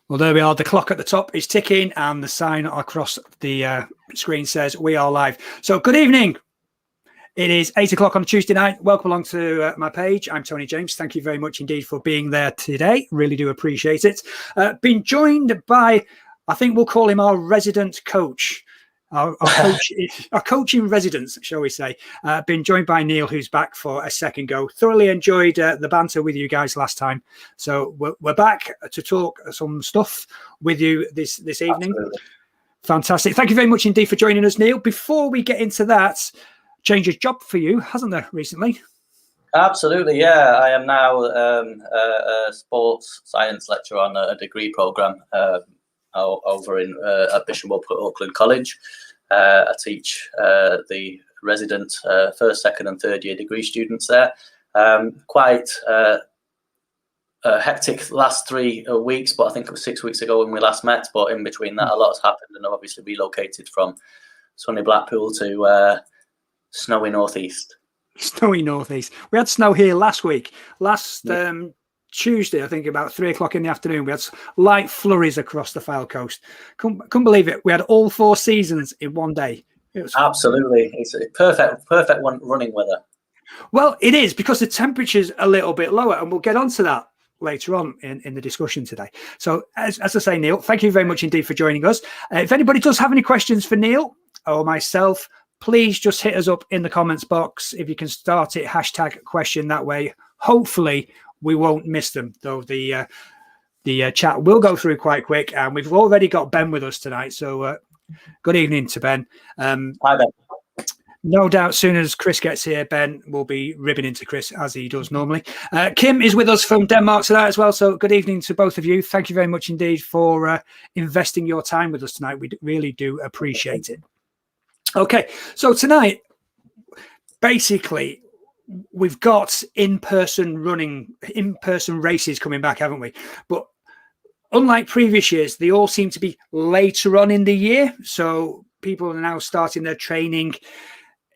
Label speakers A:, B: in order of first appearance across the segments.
A: Well, there we are. The clock at the top is ticking and the sign across the screen says we are live. So good evening. It is 8 o'clock on a Tuesday night. Welcome along to my page. I'm Tony James. Thank you very much indeed for being there today. Really do appreciate it. Been joined by, I think we'll call him our resident coach. Our coach in residence, shall we say. Been joined by Neil, who's back for a second go. Thoroughly enjoyed the banter with you guys last time. So we're back to talk some stuff with you this evening. Absolutely. Fantastic. Thank you very much indeed for joining us, Neil. Before we get into that, change of job for you, hasn't there, recently?
B: Absolutely, yeah. I am now a sports science lecturer on a degree programme over in at Bishop Auckland College. I teach the resident first, second and third year degree students there. Quite a hectic last 3 weeks, but I think it was 6 weeks ago when we last met. But in between that, a lot has happened, and I've obviously relocated from sunny Blackpool to snowy northeast.
A: Snowy northeast. We had snow here last week. Tuesday, I think about 3 o'clock in the afternoon, we had light flurries across the Fylde coast. Couldn't believe it. We had all 4 seasons in one day. It was
B: absolutely. It's a perfect running weather.
A: Well, it is, because the temperature's a little bit lower, and we'll get onto that later on in the discussion today. So as I say, Neil, thank you very much indeed for joining us. If anybody does have any questions for Neil or myself, please just hit us up in the comments box. If you can start it, hashtag question that way. Hopefully we won't miss them, though the chat will go through quite quick. And we've already got Ben with us tonight. So good evening to Ben.
B: Hi, Ben.
A: No doubt, soon as Chris gets here, Ben will be ribbing into Chris, as he does normally. Kim is with us from Denmark tonight as well. So good evening to both of you. Thank you very much indeed for investing your time with us tonight. We really do appreciate it. Okay, so tonight, basically, we've got in-person races coming back, haven't we? But unlike previous years, they all seem to be later on in the year. So people are now starting their training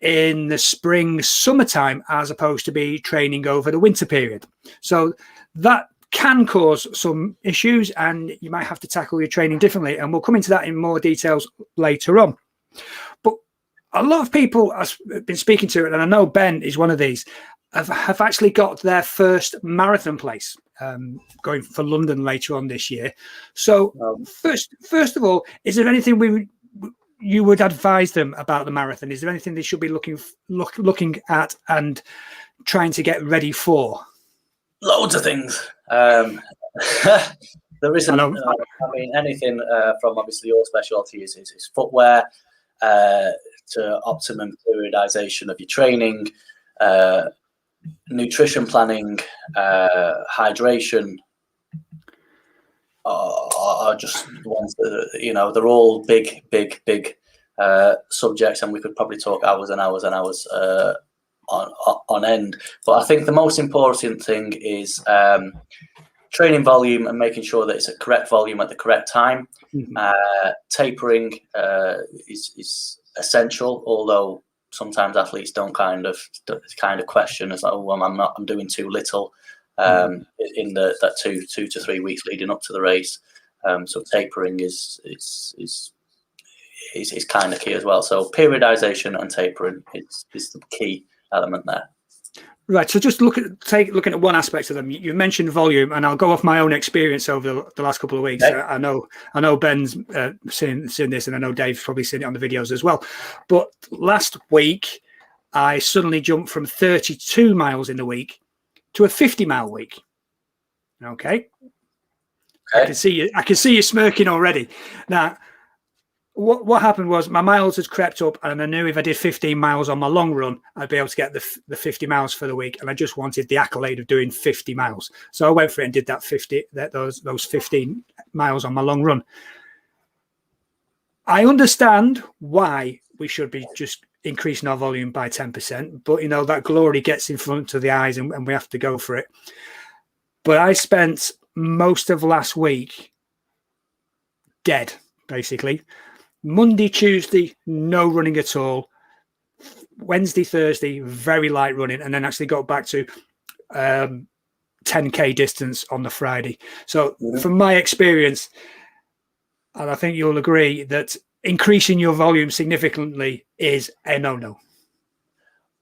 A: in the spring, summertime, as opposed to be training over the winter period. So that can cause some issues, and you might have to tackle your training differently. And we'll come into that in more details later on. But a lot of people I've been speaking to, and I know Ben is one of these, have actually got their first marathon place going for London later on this year. So first of all, is there anything you would advise them about the marathon? Is there anything they should be looking at and trying to get ready for?
B: Loads of things. There isn't. I mean, anything from obviously your specialty is footwear to optimum periodization of your training, nutrition planning, hydration. Are just ones that they're all big subjects, and we could probably talk hours and hours and hours on end. But I think the most important thing is training volume and making sure that it's a correct volume at the correct time. Tapering is essential, although sometimes athletes don't kind of question as like, oh, well, I'm doing too little. In that 2 to 3 weeks leading up to the race, so tapering is kind of key as well. So periodization and tapering is the key element there.
A: Right. So just looking at one aspect of them. You mentioned volume, and I'll go off my own experience over the last couple of weeks. Okay. I know Ben's seen this, and I know Dave's probably seen it on the videos as well. But last week, I suddenly jumped from 32 miles in the week to a 50-mile week. Okay. I can see you smirking already. Now, what happened was my miles had crept up, and I knew if I did 15 miles on my long run, I'd be able to get the 50 miles for the week. And I just wanted the accolade of doing 50 miles. So I went for it and did those 15 miles on my long run. I understand why we should be just increasing our volume by 10%, but that glory gets in front of the eyes, and we have to go for it. But I spent most of last week dead, basically. Monday, Tuesday, no running at all. Wednesday, Thursday, very light running, and then actually got back to 10K distance on the Friday. So
B: Mhm.
A: from my experience, and I think you'll agree, that increasing your volume significantly is a no-no.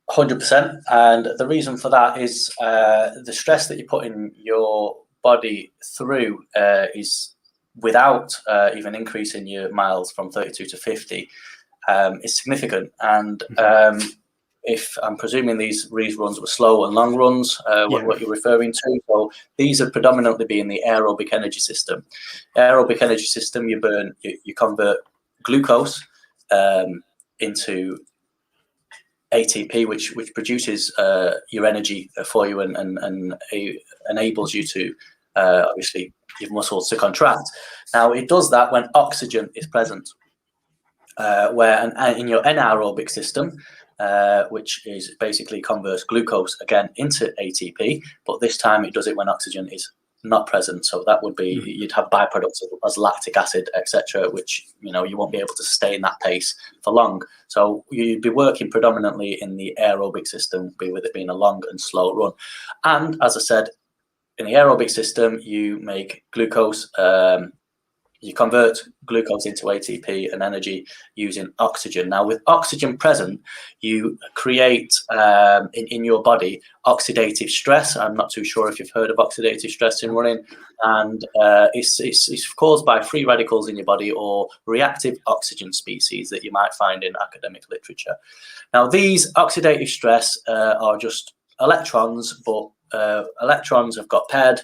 B: 100%. And the reason for that is the stress that you're putting your body through is without even increasing your miles from 32 to 50 is significant. And if I'm presuming these runs were slow and long runs, what you're referring to, so these are predominantly being the aerobic energy system. Aerobic energy system, you convert glucose into ATP, which produces your energy for you and enables you to obviously your muscles to contract. Now it does that when oxygen is present, where in your anaerobic system, which is basically converts glucose again into ATP, but this time it does it when oxygen is not present. So that would be you'd have byproducts as lactic acid, etc., which you won't be able to sustain that pace for long. So you'd be working predominantly in the aerobic system, with it being a long and slow run. And as I said, in the aerobic system, you make glucose. You convert glucose into ATP and energy using oxygen. Now, with oxygen present, you create in your body oxidative stress. I'm not too sure if you've heard of oxidative stress in running, and it's caused by free radicals in your body or reactive oxygen species that you might find in academic literature. Now, these oxidative stress are just electrons, but electrons have got paired.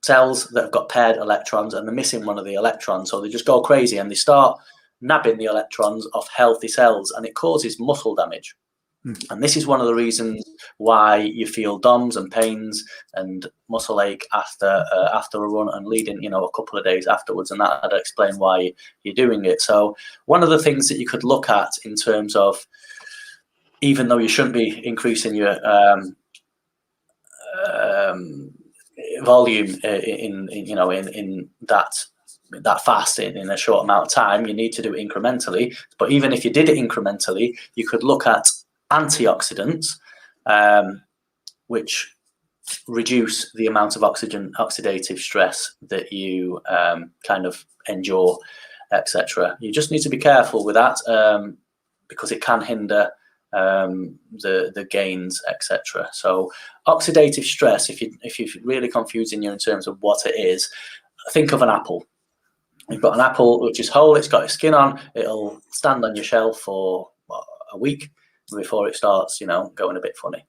B: Cells that have got paired electrons and they're missing one of the electrons, so they just go crazy and they start nabbing the electrons off healthy cells, and it causes muscle damage. And this is one of the reasons why you feel DOMS and pains and muscle ache after a run and leading a couple of days afterwards, and that'd explain why you're doing it. So one of the things that you could look at in terms of, even though you shouldn't be increasing your volume in that fast in a short amount of time, you need to do it incrementally. But even if you did it incrementally, you could look at antioxidants, which reduce the amount of oxidative stress that you kind of endure, etc. You just need to be careful with that because it can hinder the gains, etc. So oxidative stress, if you're really confusing you in terms of what it is, think of an apple. You've got an apple which is whole, it's got its skin on, it'll stand on your shelf for a week before it starts going a bit funny.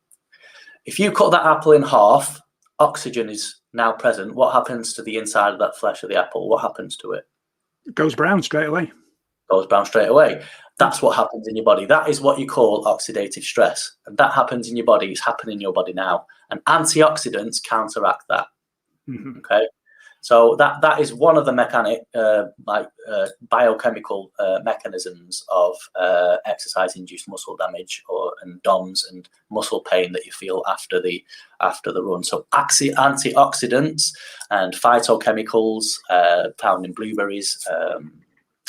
B: If you cut that apple in half, oxygen is now present. What happens to the inside of that flesh of the apple? What happens to it?
A: It goes brown straight away.
B: Goes brown straight away. That's what happens in your body. That is what you call oxidative stress. And that happens in your body. It's happening in your body now. And antioxidants counteract that. Okay. So that is one of the biochemical mechanisms of exercise-induced muscle damage and DOMS and muscle pain that you feel after the run. So antioxidants and phytochemicals found in blueberries,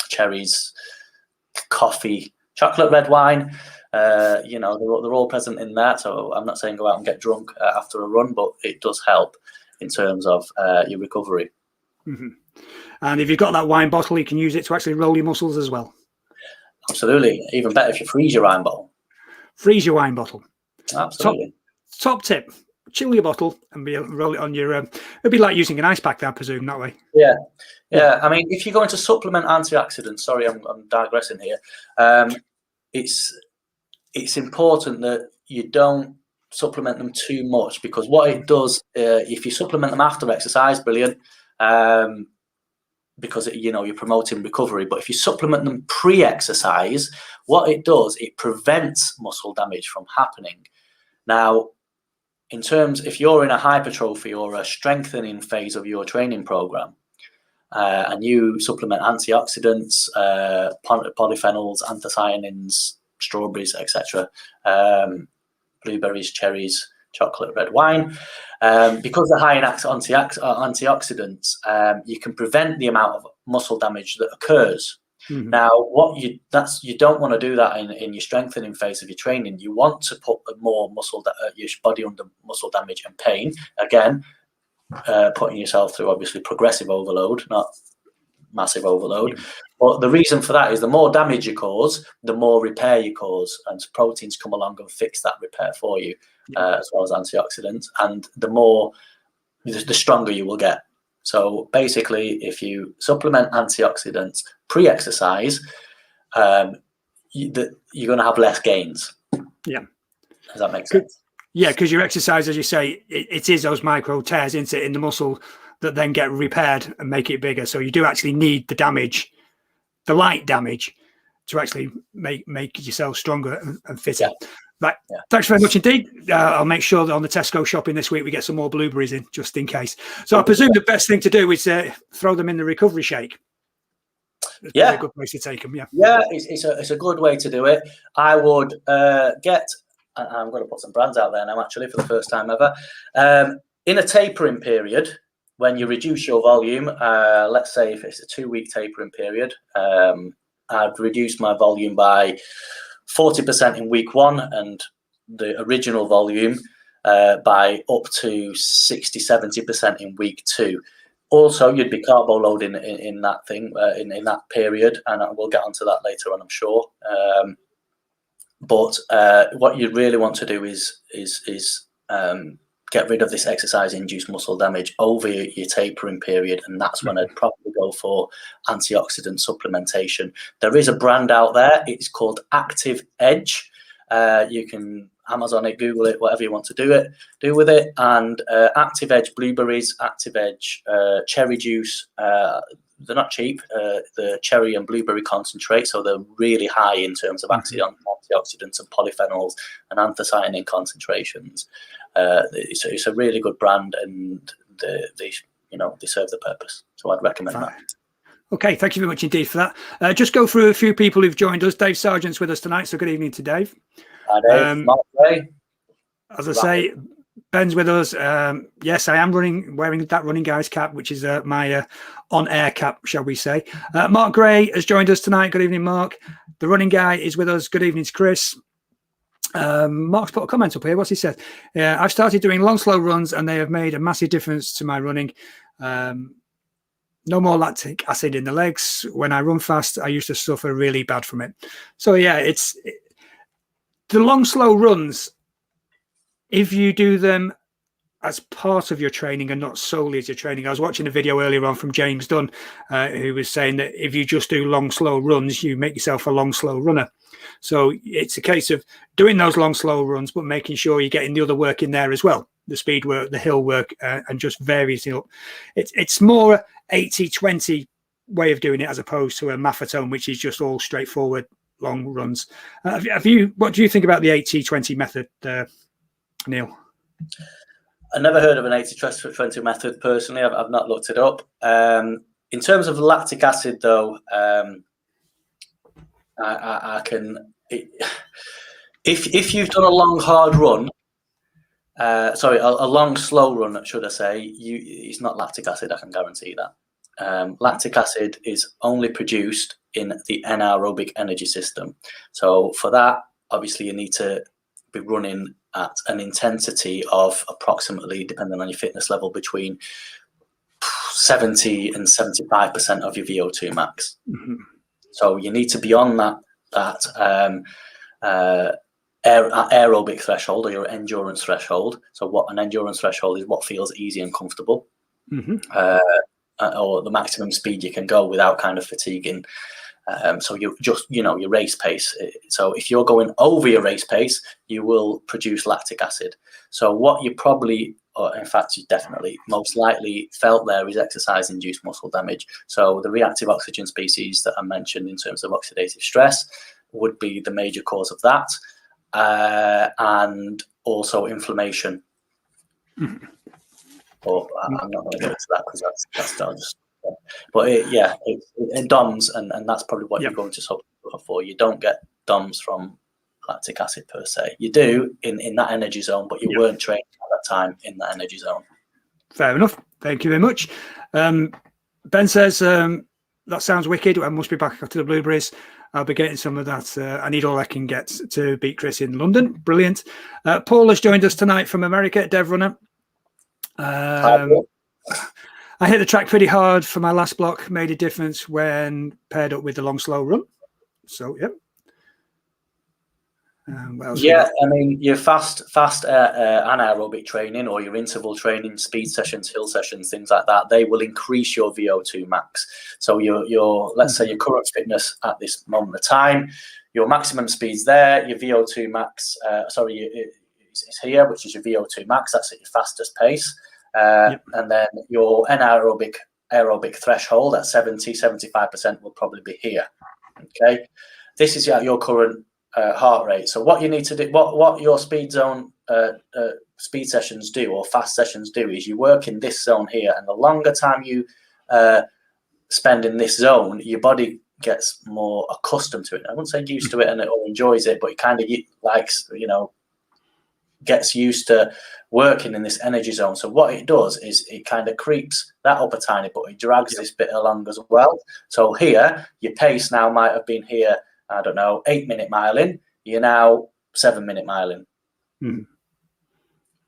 B: cherries, coffee, chocolate, red wine, they're all present in that. So I'm not saying go out and get drunk after a run, but it does help in terms of your recovery.
A: And if you've got that wine bottle, you can use it to actually roll your muscles as well.
B: Absolutely. Even better if you freeze your wine bottle.
A: Freeze your wine bottle.
B: Absolutely.
A: Top tip. Chill your bottle and roll it on your. It'd be like using an ice pack, I presume, that way.
B: Yeah. I mean, if you're going to supplement antioxidants, sorry, I'm digressing here. It's important that you don't supplement them too much, because what it does, if you supplement them after exercise, brilliant, because you're promoting recovery. But if you supplement them pre-exercise, what it does, it prevents muscle damage from happening. Now, in terms, if you're in a hypertrophy or a strengthening phase of your training program, and you supplement antioxidants, polyphenols, anthocyanins, strawberries, etc., blueberries, cherries, chocolate, red wine, because they're high in antioxidants, you can prevent the amount of muscle damage that occurs. Now, you don't want to do that in your strengthening phase of your training. You want to put more your body under muscle damage and pain. Again, putting yourself through obviously progressive overload, not massive overload. But the reason for that is the more damage you cause, the more repair you cause, and proteins come along and fix that repair for you, as well as antioxidants. And the stronger you will get. So basically, if you supplement antioxidants pre-exercise, you're going to have less gains.
A: Yeah.
B: Does that make sense?
A: Yeah, because your exercise, as you say, it is those micro tears in the muscle that then get repaired and make it bigger. So you do actually need the damage, the light damage, to actually make yourself stronger and fitter. Yeah. Right. Yeah. Thanks very much indeed. I'll make sure that on the Tesco shopping this week we get some more blueberries in, just in case. So I presume the best thing to do is throw them in the recovery shake. It's a good place to take them. Yeah.
B: Yeah, it's a good way to do it. I would get. I'm going to put some brands out there now, actually, for the first time ever. In a tapering period, when you reduce your volume, let's say if it's a 2-week tapering period, I'd reduce my volume by 40% in week 1 and the original volume by up to 60-70% in week 2. Also, you'd be carbo loading in that thing in that period, and we'll get onto that later on, I'm sure. But what you really want to do is get rid of this exercise-induced muscle damage over your tapering period, and that's when I'd probably go for antioxidant supplementation. There is a brand out there. It's called Active Edge. You can Amazon it, Google it, whatever you want to do with it. And Active Edge blueberries, Active Edge cherry juice. They're not cheap. The cherry and blueberry concentrate, so they're really high in terms of antioxidants and polyphenols and anthocyanin concentrations. It's a really good brand, and they serve the purpose. So I'd recommend that.
A: Okay, thank you very much indeed for that. Just go through a few people who've joined us. Dave Sargent's with us tonight, so good evening to Dave.
B: Hi, Dave. Mark Gray.
A: As I say, Ben's with us. Yes, I am wearing that running guy's cap, which is my on-air cap, shall we say. Mark Gray has joined us tonight. Good evening, Mark. The running guy is with us. Good evening to Chris. Mark's put a comment up here. What's he said? I've started doing long, slow runs, and they have made a massive difference to my running. No more lactic acid in the legs. When I run fast, I used to suffer really bad from it. So yeah, it's the long, slow runs. If you do them as part of your training and not solely as your training. I was watching a video earlier on from James Dunn, who was saying that if you just do long, slow runs, you make yourself a long, slow runner. So it's a case of doing those long, slow runs, but making sure you're getting the other work in there as well. The speed work, the hill work, and just varies. It's more 80-20 way of doing it as opposed to a marathon, which is just all straightforward long runs. What do you think about the 80-20 method, Neil?
B: I never heard of an 80-20 method personally. I've not looked it up. In terms of lactic acid, though, I can. If you've done a long hard run, a long slow run, should I say? It's not lactic acid. I can guarantee that. Lactic acid is only produced in the anaerobic energy system. So for that, obviously, you need to be running at an intensity of approximately, depending on your fitness level, between 70 and 75% of your VO2 max. Mm-hmm. So you need to be on that aerobic threshold or your endurance threshold. So what an endurance threshold is, what feels easy and comfortable, mm-hmm. Or the maximum speed you can go without kind of fatiguing. So you just, your race pace. So if you're going over your race pace, you will produce lactic acid. So what you probably, or in fact, you definitely most likely felt there is exercise-induced muscle damage. So the reactive oxygen species that I mentioned in terms of oxidative stress would be the major cause of that. And also inflammation. Mm-hmm. But I'm not going to get into that because that's just. But it DOMS, and that's probably what you're going to suffer for. You don't get DOMS from lactic acid per se. You do in that energy zone, but you weren't trained at that time in that energy zone.
A: Fair enough. Thank you very much. Ben says, that sounds wicked. I must be back after the blueberries. I'll be getting some of that. I need all I can get to beat Chris in London. Brilliant. Paul has joined us tonight from America, Dev Runner. I hit the track pretty hard for my last block. Made a difference when paired up with the long, slow run. So, yep.
B: Yeah, I mean, your fast anaerobic training or your interval training, speed sessions, hill sessions, things like that, they will increase your VO2 max. So your let's say your current fitness at this moment of time, your maximum speed's there, your VO2 max, is here, which is your VO2 max. That's at your fastest pace. And then your aerobic threshold at 70-75% will probably be here. Okay, this is your current heart rate. So what you need to do, what your speed zone speed sessions do, or fast sessions do, is you work in this zone here, and the longer time you spend in this zone, your body gets more accustomed to it. I wouldn't say used to it or enjoys it, but it kind of likes, gets used to working in this energy zone. So what it does is it kind of creeps that up a tiny bit. It drags this bit along as well. So here, your pace now might have been here, I don't know, 8-minute miling. You're now 7-minute miling.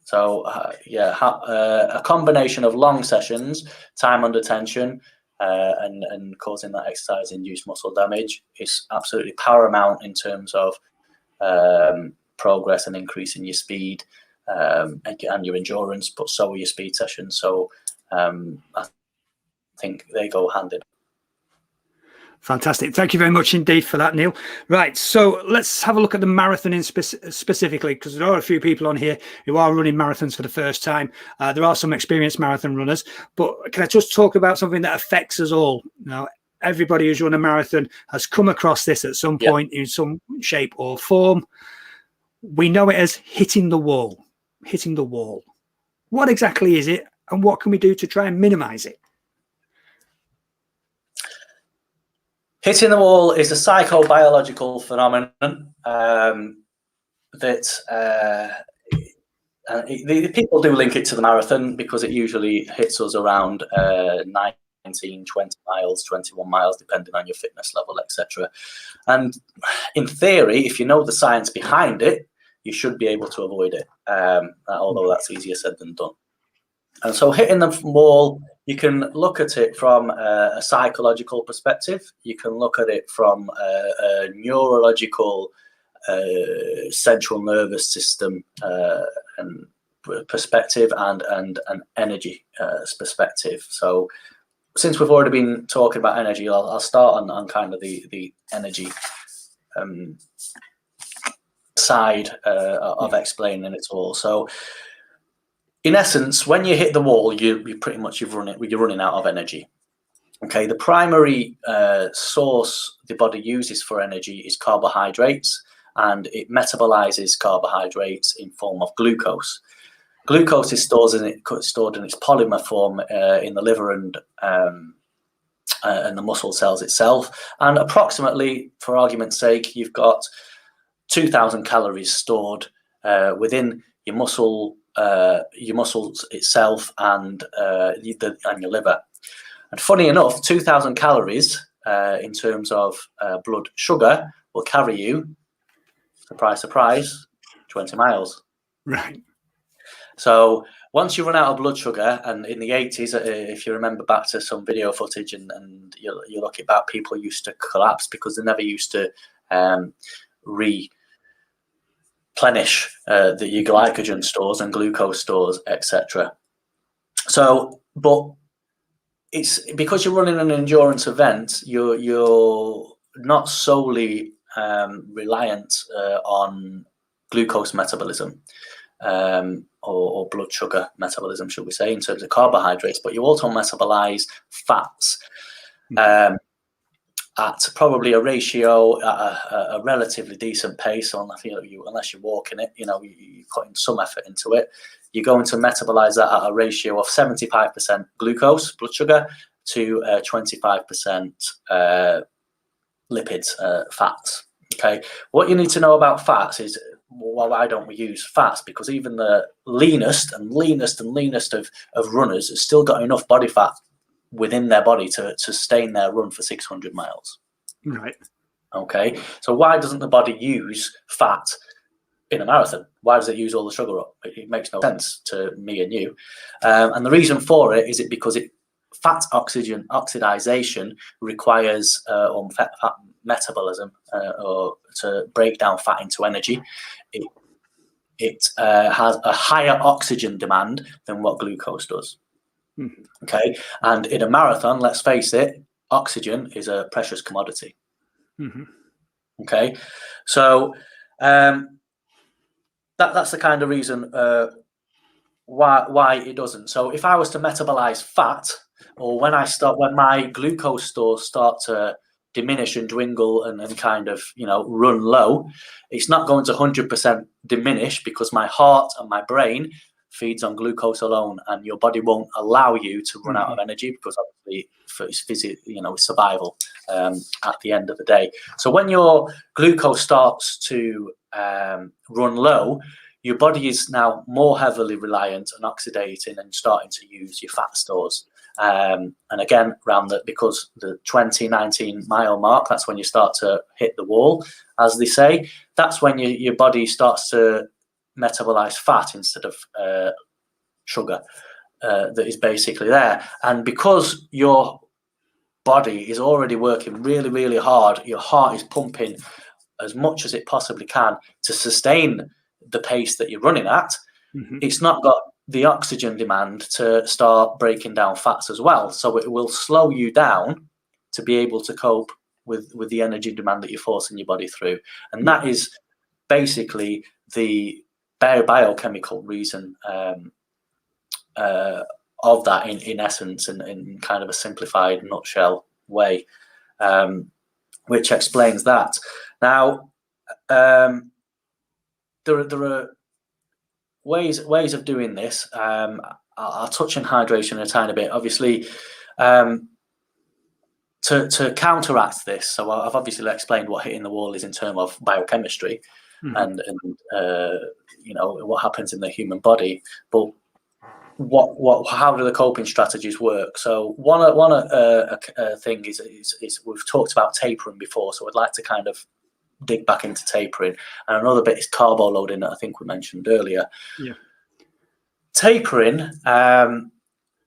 B: So a combination of long sessions, time under tension, and causing that exercise-induced muscle damage is absolutely paramount in terms of progress and increasing your speed and your endurance, but so are your speed sessions. So I think they go hand in.
A: Fantastic. Thank you very much indeed for that, Neil. Right, so let's have a look at the marathon specifically, because there are a few people on here who are running marathons for the first time. There are some experienced marathon runners, but can I just talk about something that affects us all? Now, everybody who's run a marathon has come across this at some point in some shape or form. We know it as hitting the wall. Hitting the wall. What exactly is it, and what can we do to try and minimize it?
B: Hitting the wall is a psychobiological phenomenon the people do link it to the marathon, because it usually hits us around 19, 20 miles, 21 miles, depending on your fitness level, etc. And in theory, if you know the science behind it, you should be able to avoid it, although that's easier said than done. And so hitting the wall, you can look at it from a psychological perspective. You can look at it from a neurological, central nervous system and perspective, and an energy perspective. So since we've already been talking about energy, I'll start on kind of the energy side of explaining it all. So in essence, when you hit the wall, you're running out of energy. Okay, the primary source the body uses for energy is carbohydrates, and it metabolizes carbohydrates in form of glucose. Glucose is stored in its polymer form in the liver and the muscle cells itself. And approximately, for argument's sake, you've got 2,000 calories stored within your muscles itself and your liver. And funny enough, 2,000 calories in terms of blood sugar will carry you, surprise, surprise, 20 miles.
A: Right.
B: So once you run out of blood sugar, and in the 80s, if you remember back to some video footage and you look back, people used to collapse because they never used to replenish your glycogen stores and glucose stores, etc. So, but it's because you're running an endurance event, you're not solely reliant on glucose metabolism or blood sugar metabolism, should we say, in terms of carbohydrates, but you also metabolize fats at probably a ratio at a relatively decent pace. Unless you're walking it, you're putting some effort into it. You're going to metabolize that at a ratio of 75% glucose, blood sugar, to 25% lipids, fats. Okay, what you need to know about fats is, well, why don't we use fats? Because even the leanest of runners has still got enough body fat within their body to sustain their run for 600 miles.
A: Right.
B: Okay, so why doesn't the body use fat in a marathon? Why does it use all the sugar up? It makes no sense to me and you. And the reason for it is because fat oxidization requires or fat metabolism or to break down fat into energy. It has a higher oxygen demand than what glucose does.
A: Mm-hmm.
B: Okay, and in a marathon, let's face it, oxygen is a precious commodity.
A: Mm-hmm.
B: Okay, so that's the kind of reason why it doesn't. So if I was to metabolize fat, or when my glucose stores start to diminish and dwindle and kind of run low, it's not going to 100% diminish, because my heart and my brain feeds on glucose alone, and your body won't allow you to run out of energy, because obviously it's survival at the end of the day. So when your glucose starts to run low, your body is now more heavily reliant on oxidating and starting to use your fat stores. And again, because the 20-19 mile mark, that's when you start to hit the wall, as they say. That's when your body starts to metabolize fat instead of sugar that is basically there. And because your body is already working really, really hard, your heart is pumping as much as it possibly can to sustain the pace that you're running at.
A: Mm-hmm.
B: It's not got the oxygen demand to start breaking down fats as well. So it will slow you down to be able to cope with the energy demand that you're forcing your body through. And that is basically the biochemical reason of that in essence, and in kind of a simplified nutshell way, which explains that. Now, there are ways of doing this. I'll touch on hydration a tiny bit. Obviously, to counteract this, so I've obviously explained what hitting the wall is in terms of biochemistry, and what happens in the human body. But how do the coping strategies work? So one thing is we've talked about tapering before, so I'd like to kind of dig back into tapering, and another bit is carbo loading that I think we mentioned earlier.
A: Yeah.
B: Tapering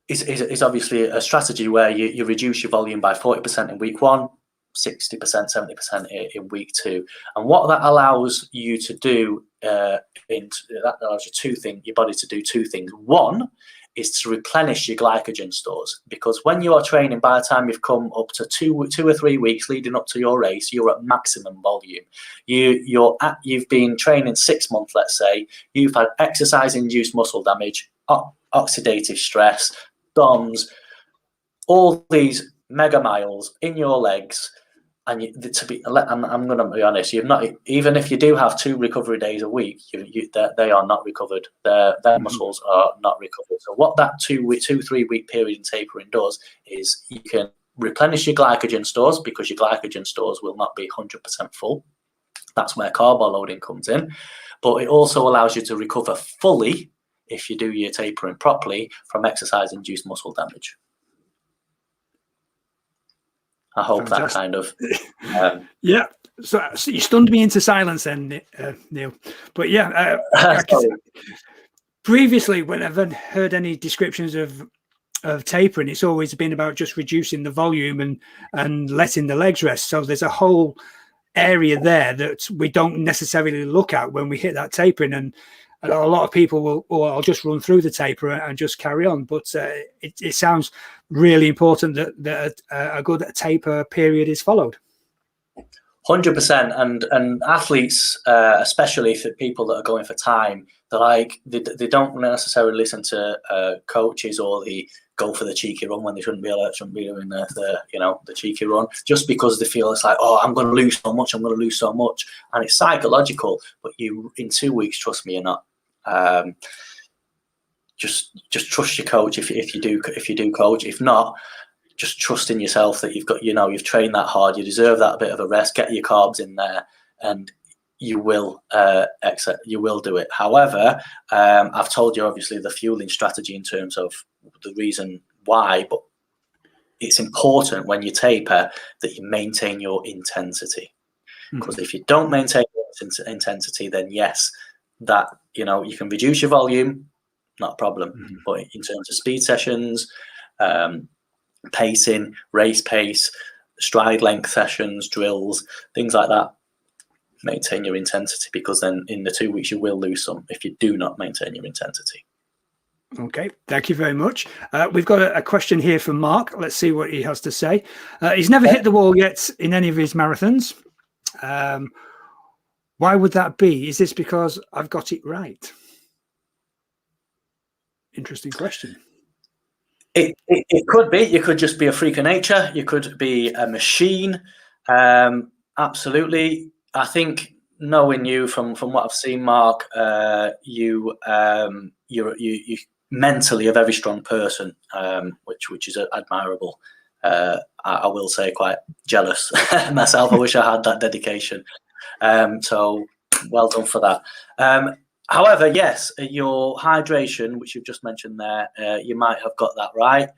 B: is obviously a strategy where you reduce your volume by 40% in week 1, 60%, 70% in week 2, and what that allows you to do that allows your body to do two things. One is to replenish your glycogen stores, because when you are training, by the time you've come up to two or 3 weeks leading up to your race, you're at maximum volume. You've been training 6 months, let's say. You've had exercise-induced muscle damage, oxidative stress, DOMS, all these mega miles in your legs. And I'm going to be honest, you've not, even if you do have 2 recovery days a week, they are not recovered. Their muscles are not recovered. So what that 2-3 week period in tapering does is you can replenish your glycogen stores, because your glycogen stores will not be 100% full. That's where carbo loading comes in. But it also allows you to recover fully, if you do your tapering properly, from exercise-induced muscle damage. I hope Fantastic. That kind of
A: yeah. So you stunned me into silence then, Neil. But yeah, previously, whenever I've heard any descriptions of tapering, it's always been about just reducing the volume and letting the legs rest. So there's a whole area there that we don't necessarily look at when we hit that tapering, and a lot of people will, or I'll just run through the taper and just carry on. But it sounds really important that a good taper period is followed.
B: 100%, and athletes, especially for people that are going for time, they don't necessarily listen to coaches, or they go for the cheeky run when they shouldn't be doing the cheeky run, just because they feel it's like, oh, I'm going to lose so much, and it's psychological. But in 2 weeks, trust me, you're not. Just trust your coach if you do coach. If not, just trust in yourself that you've trained that hard. You deserve that bit of a rest. Get your carbs in there, and you will do it. However, I've told you obviously the fueling strategy in terms of the reason why, but it's important when you taper that you maintain your intensity, because if you don't maintain your intensity, then yes, that you can reduce your volume, not a problem, but in terms of speed sessions, pacing, race pace, stride length sessions, drills, things like that, maintain your intensity, because then in the 2 weeks you will lose some if you do not maintain your intensity.
A: Okay, thank you very much. We've got a question here from Mark. Let's see what he has to say. He's never hit the wall yet in any of his marathons. Why would that be? Is this because I've got it right? Interesting question.
B: It could be. You could just be a freak of nature. You could be a machine. Absolutely. I think knowing you from what I've seen, Mark, you're mentally a very strong person, which is admirable. I will say quite jealous myself. I wish I had that dedication. So well done for that. However, yes, your hydration, which you've just mentioned there, you might have got that right.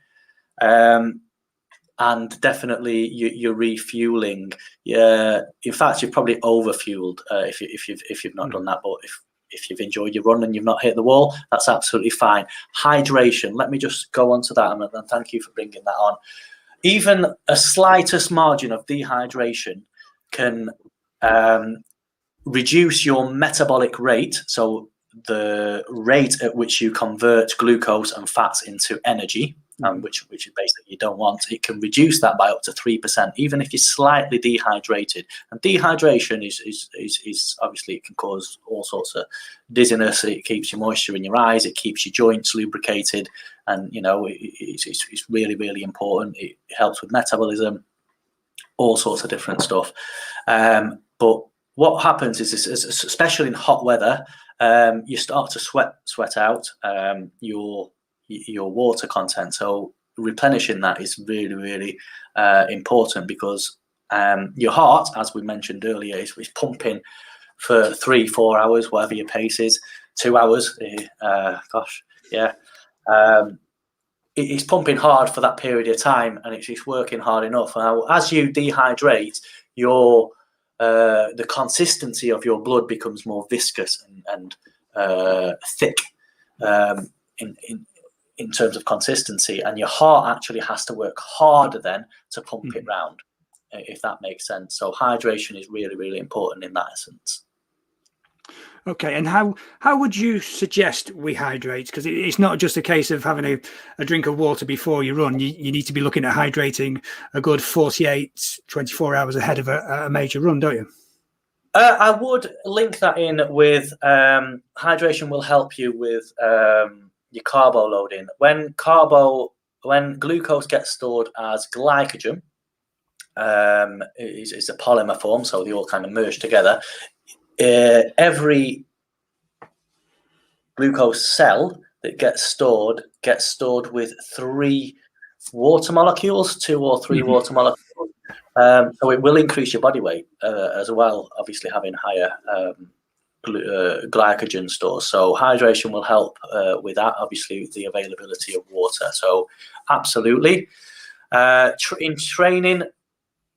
B: And definitely you're refueling. In fact, you've probably overfueled if you've not done that. But if you've enjoyed your run and you've not hit the wall, that's absolutely fine. Hydration. Let me just go on to that, and thank you for bringing that on. Even a slightest margin of dehydration can reduce your metabolic rate, so the rate at which you convert glucose and fats into energy, which basically you don't want. It can reduce that by up to 3%, even if you're slightly dehydrated. And dehydration is obviously, it can cause all sorts of dizziness. It keeps your moisture in your eyes. It keeps your joints lubricated, and it's really, really important. It helps with metabolism, all sorts of different stuff. But what happens is, especially in hot weather, you start to sweat out your water content. So replenishing that is really, really important, because your heart, as we mentioned earlier, is pumping for 3-4 hours, whatever your pace is, 2 hours. It's pumping hard for that period of time, and it's working hard enough. Now, as you dehydrate, the consistency of your blood becomes more viscous and thick in terms of consistency, and your heart actually has to work harder then to pump it round, if that makes sense. So hydration is really, really important in that essence.
A: Okay, and how would you suggest we hydrate? Because it's not just a case of having a drink of water before you run. You need to be looking at hydrating a good 48, 24 hours ahead of a major run, don't you?
B: I would link that in with hydration will help you with your carbo loading. When glucose gets stored as glycogen, it's a polymer form, so they all kind of merge together. Every glucose cell that gets stored with 3 water molecules, 2 or 3 water molecules. So it will increase your body weight as well, obviously having higher glycogen stores. So hydration will help with that, obviously the availability of water. So absolutely. In training,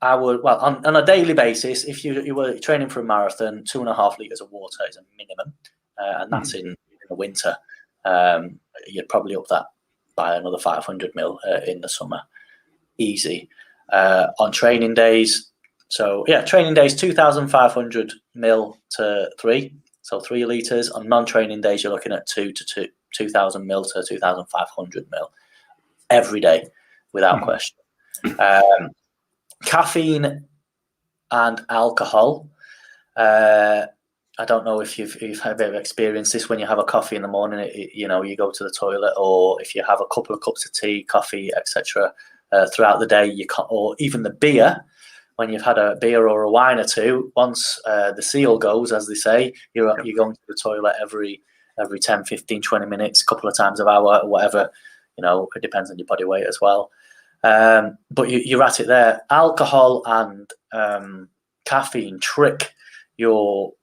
B: I would, well, on a daily basis, if you were training for a marathon, 2.5 liters of water is a minimum, and that's in the winter. You'd probably up that by another 500 ml in the summer, easy. On training days, so yeah, training days 2,500 ml to 3, so 3 liters. On non-training days, you're looking at 2,000 ml to 2,500 ml every day, without question. Caffeine and alcohol. I don't know if you've ever experienced this. When you have a coffee in the morning, you go to the toilet, or if you have a couple of cups of tea, coffee, etc. Throughout the day, you can't, or even the beer. When you've had a beer or a wine or two, once the seal goes, as they say, you're going to the toilet every 10, 15, 20 minutes, a couple of times an hour, or whatever. It depends on your body weight as well. But you're at it there. Alcohol and caffeine trick your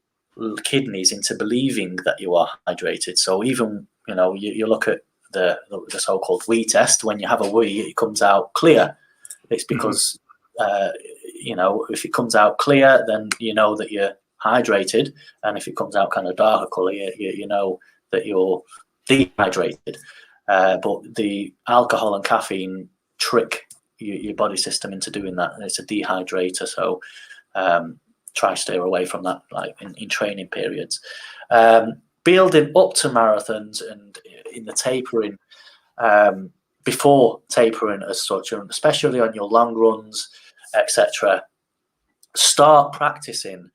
B: kidneys into believing that you are hydrated. So even you look at the so-called wee test. When you have a wee, it comes out clear. It's because if it comes out clear, then you know that you're hydrated, and if it comes out kind of darker colour, you know that you're dehydrated. But the alcohol and caffeine trick your body system into doing that, and it's a dehydrator. So try steer away from that, like in training periods. Building up to marathons and in the tapering, before tapering as such, and especially on your long runs, etc. Start practicing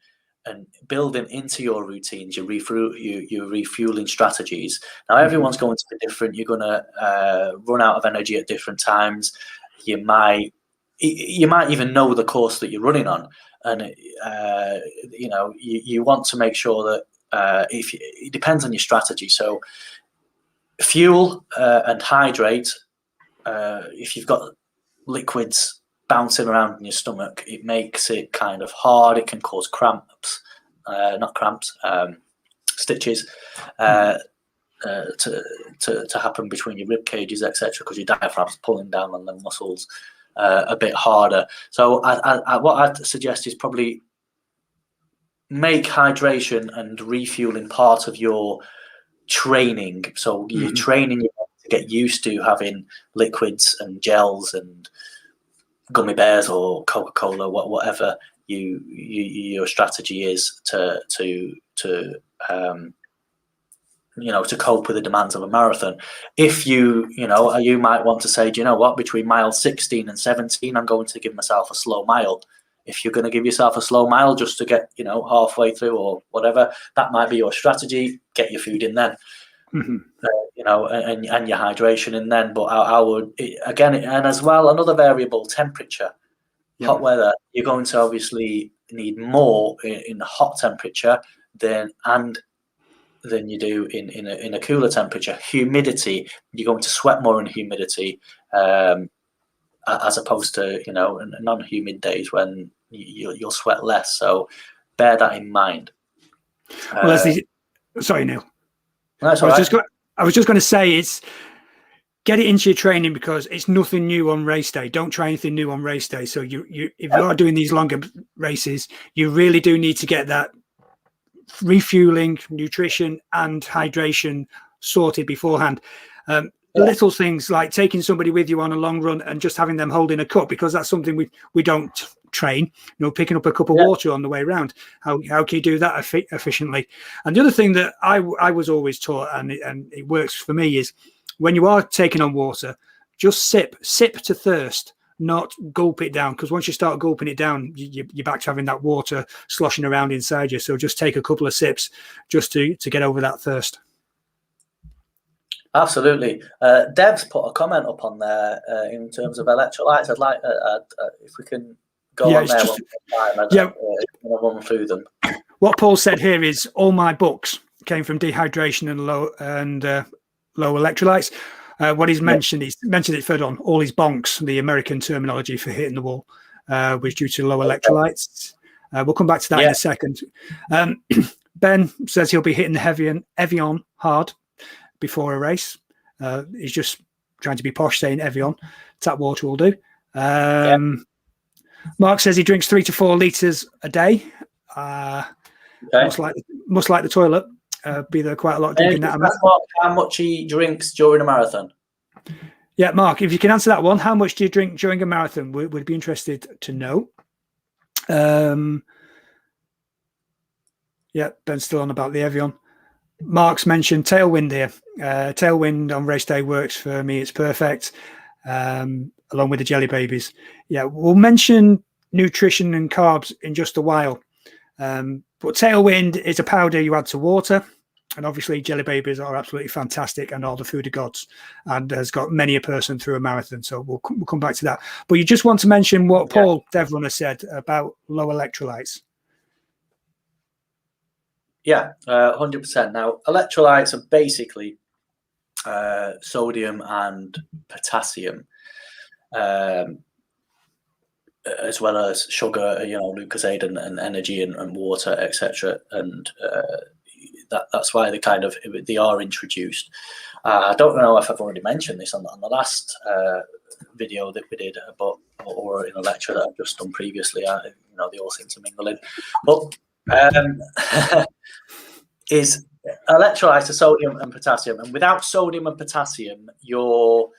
B: and building into your routines, your refueling strategies. Now, everyone's going to be different. You're going to run out of energy at different times. You might even know the course that you're running on, and you want to make sure that it depends on your strategy. So, fuel and hydrate. If you've got liquids bouncing around in your stomach, it makes it kind of hard. It can cause cramps, stitches to happen between your rib cages, etc., because your diaphragm's pulling down on the muscles a bit harder. So what I'd suggest is probably make hydration and refueling part of your training. So you're training your body to get used to having liquids and gels and gummy bears or Coca Cola, whatever your strategy is to cope with the demands of a marathon. If you might want to say, do you know what, between mile 16 and 17, I'm going to give myself a slow mile. If you're going to give yourself a slow mile just to get, halfway through or whatever, that might be your strategy. Get your food in then. And your hydration in then. But I would, again, and as well, another variable, temperature. Yep. Hot weather, you're going to obviously need more in hot temperature than you do in a cooler temperature. Humidity, you're going to sweat more in humidity as opposed to non-humid days when you'll sweat less. So bear that in mind.
A: Well, sorry, Neil.
B: That's
A: I was just going to say, it's get it into your training, because it's nothing new on race day. Don't try anything new on race day. So if you are doing these longer races, you really do need to get that refueling, nutrition and hydration sorted beforehand. Little things like taking somebody with you on a long run and just having them holding a cup, because that's something we don't train. Picking up a cup of water on the way around. How can you do that efficiently? And the other thing that I was always taught, and it works for me, is when you are taking on water, just sip to thirst, not gulp it down, because once you start gulping it down, you're back to having that water sloshing around inside you. So just take a couple of sips just to get over that thirst.
B: Absolutely. Dev's put a comment up on there in terms of electrolytes. I'd like if we can go on there one time and run through them.
A: What Paul said here is all my books came from dehydration and low electrolytes. What he's mentioned, he's mentioned it further on, all his bonks, the American terminology for hitting the wall, was due to low electrolytes. We'll come back to that in a second. Ben says he'll be hitting the Evian hard before a race. He's just trying to be posh, saying Evian. Tap water will do. Mark says he drinks 3 to 4 litres a day. Must like the toilet. Be there quite a lot drinking that amount.
B: How much he drinks during a marathon?
A: Yeah, Mark, if you can answer that one, how much do you drink during a marathon? We'd be interested to know. Ben's still on about the Evian. Mark's mentioned tailwind here. Tailwind on race day works for me. It's perfect, along with the jelly babies. Yeah, we'll mention nutrition and carbs in just a while. But tailwind is a powder you add to water. And obviously jelly babies are absolutely fantastic and are the food of gods, and has got many a person through a marathon. So we'll come back to that. But you just want to mention what Paul Devrunner said about low electrolytes.
B: Yeah, 100%. Now, electrolytes are basically sodium and potassium, as well as sugar, Lucozade and energy and water, etc. And that's why they are introduced. I don't know if I've already mentioned this on the last video that we did, or in a lecture that I've just done previously. They all seem to mingle in. But is electrolytes are sodium and potassium, and without sodium and potassium, your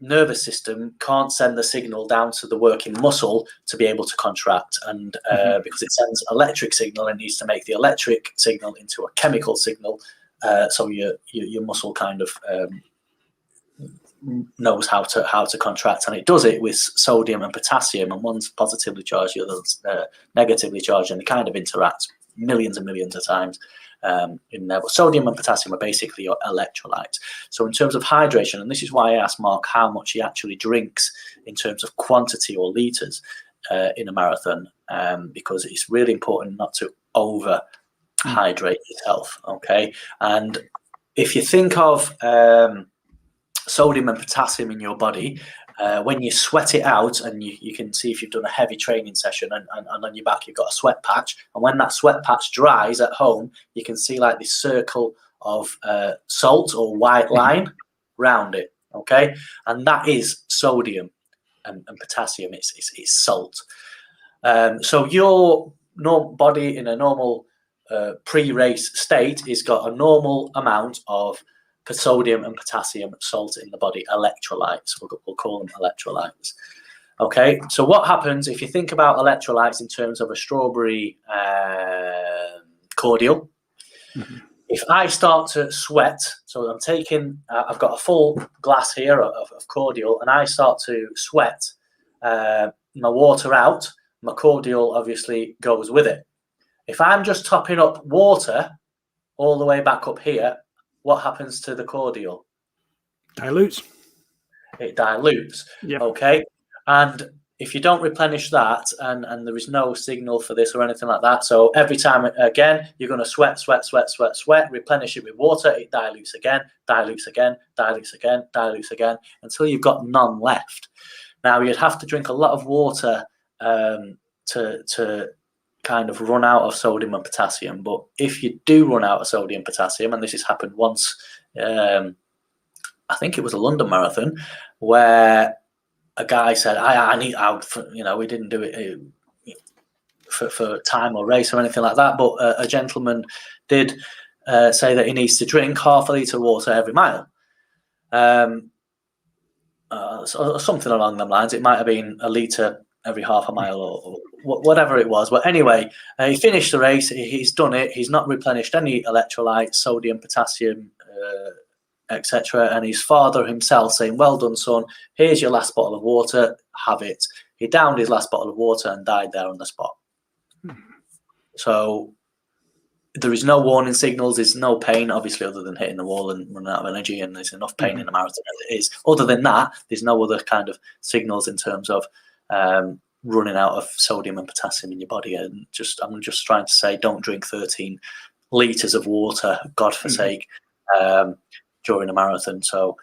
B: nervous system can't send the signal down to the working muscle to be able to contract, and because it sends electric signal and needs to make the electric signal into a chemical signal, so your muscle kind of knows how to contract, and it does it with sodium and potassium, and one's positively charged, the other's negatively charged, and they kind of interact millions and millions of times in there. But sodium and potassium are basically your electrolytes. So in terms of hydration, and this is why I asked Mark how much he actually drinks in terms of quantity or liters in a marathon, because it's really important not to over hydrate yourself. Okay, and if you think of sodium and potassium in your body, when you sweat it out, and you can see if you've done a heavy training session and on your back you've got a sweat patch, and when that sweat patch dries at home, you can see like this circle of salt or white line round it. Okay, and that is sodium and potassium. It's salt. So your body in a normal pre-race state is got a normal amount of sodium and potassium salt in the body, electrolytes. We'll call them electrolytes. Okay, so what happens if you think about electrolytes in terms of a strawberry cordial? If I start to sweat, so I'm taking, I've got a full glass here of cordial, and I start to sweat my water out, my cordial obviously goes with it. If I'm just topping up water all the way back up here, what happens to the cordial?
A: Dilutes.
B: It dilutes. Yep. Okay. And if you don't replenish that, and there is no signal for this or anything like that, so every time, again, you're going to sweat, replenish it with water, it dilutes again, until you've got none left. Now, you'd have to drink a lot of water to kind of run out of sodium and potassium. But if you do run out of sodium and potassium, and this has happened once, I think it was a London marathon, where a guy said, I need out, we didn't do it for time or race or anything like that, but a gentleman did say that he needs to drink half a litre of water every mile. So something along them lines. It might have been a litre every half a mile or whatever it was. But anyway, he finished the race. He's done it. He's not replenished any electrolytes, sodium, potassium, etc. And his father himself saying, "Well done, son. Here's your last bottle of water. Have it." He downed his last bottle of water and died there on the spot. So there is no warning signals. There's no pain, obviously, other than hitting the wall and running out of energy. And there's enough pain in the marathon as it is. Other than that, there's no other kind of signals in terms of running out of sodium and potassium in your body. And I'm just trying to say, don't drink 13 litres of water, God forsake, during a marathon. So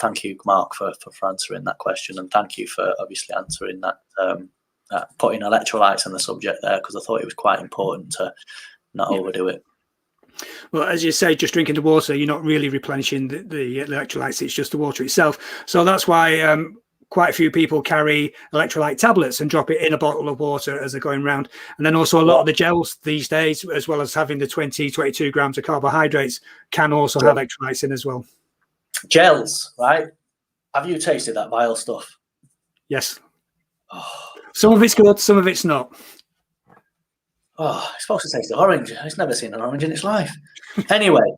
B: thank you, Mark, for answering that question, and thank you for obviously answering that, putting electrolytes in the subject there, because I thought it was quite important to not overdo it.
A: Well, as you say, just drinking the water, you're not really replenishing the electrolytes. It's just the water itself. So that's why quite a few people carry electrolyte tablets and drop it in a bottle of water as they're going around. And then also a lot of the gels these days, as well as having the 22 grams of carbohydrates, can also have electrolytes in as well.
B: Gels, right? Have you tasted that vile stuff?
A: Yes. Some of it's good, some of it's not.
B: Oh, it's supposed to taste of orange. It's never seen an orange in its life. Anyway,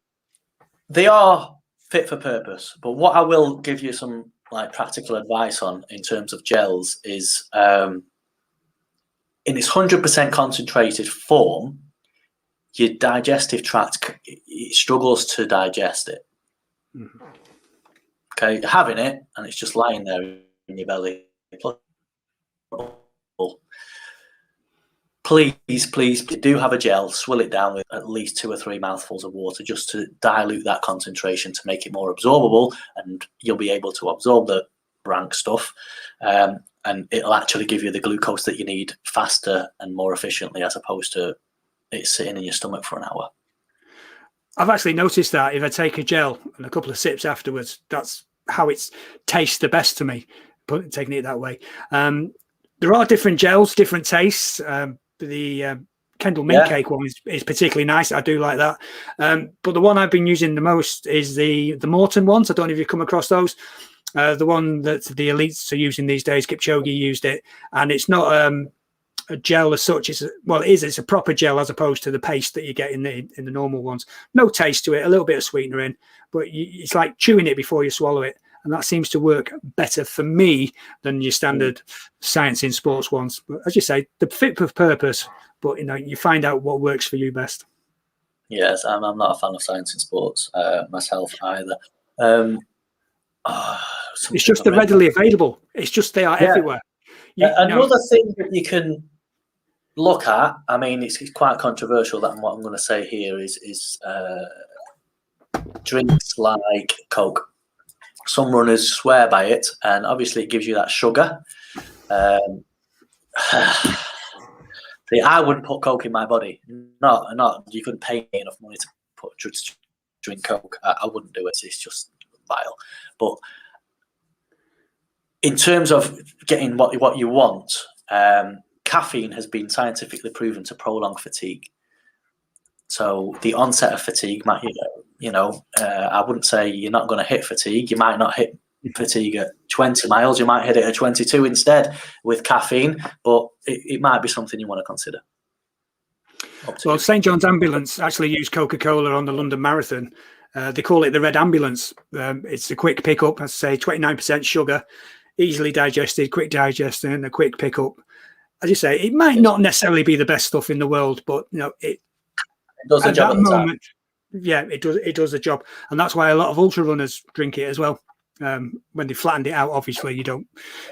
B: they are fit for purpose. But what I will give you some practical advice on in terms of gels is in its 100% concentrated form, your digestive tract struggles to digest it. Okay, you're having it and it's just lying there in your belly. Please do have a gel. Swill it down with at least 2 or 3 mouthfuls of water, just to dilute that concentration, to make it more absorbable, and you'll be able to absorb the rank stuff, and it'll actually give you the glucose that you need faster and more efficiently, as opposed to it sitting in your stomach for an hour.
A: I've actually noticed that if I take a gel and a couple of sips afterwards, that's how it tastes the best to me, taking it that way. There are different gels, different tastes. The Kendall mint cake one is particularly nice. I do like that. But the one I've been using the most is the Morton ones. I don't know if you've come across those. The one that the elites are using these days, Kipchoge used it, and it's not a gel as such. It's a proper gel as opposed to the paste that you get in the normal ones. No taste to it, a little bit of sweetener in, but it's like chewing it before you swallow it. And that seems to work better for me than your standard science in sports ones. But as you say, the fit for purpose, but you find out what works for you best.
B: Yes, I'm not a fan of science in sports myself either.
A: It's just they're readily available. It's just they are everywhere.
B: Another thing that you can look at, I mean, it's quite controversial, that what I'm going to say here is drinks like Coke. Some runners swear by it, and obviously it gives you that sugar. I wouldn't put Coke in my body. Not you couldn't pay me enough money to drink Coke. I wouldn't do it. It's just vile. But in terms of getting what you want, caffeine has been scientifically proven to prolong fatigue. So the onset of fatigue might, I wouldn't say you're not going to hit fatigue. You might not hit fatigue at 20 miles. You might hit it at 22 instead with caffeine, but it might be something you want to consider.
A: Well, St. John's Ambulance actually used Coca Cola on the London Marathon. They call it the Red Ambulance. It's a quick pickup, as I say, 29% sugar, easily digested, quick digestion, and a quick pickup. As you say, it might not necessarily be the best stuff in the world, but it
B: does the job at the moment.
A: Yeah, it does the job, and that's why a lot of ultra runners drink it as well. When they flattened it out, obviously you don't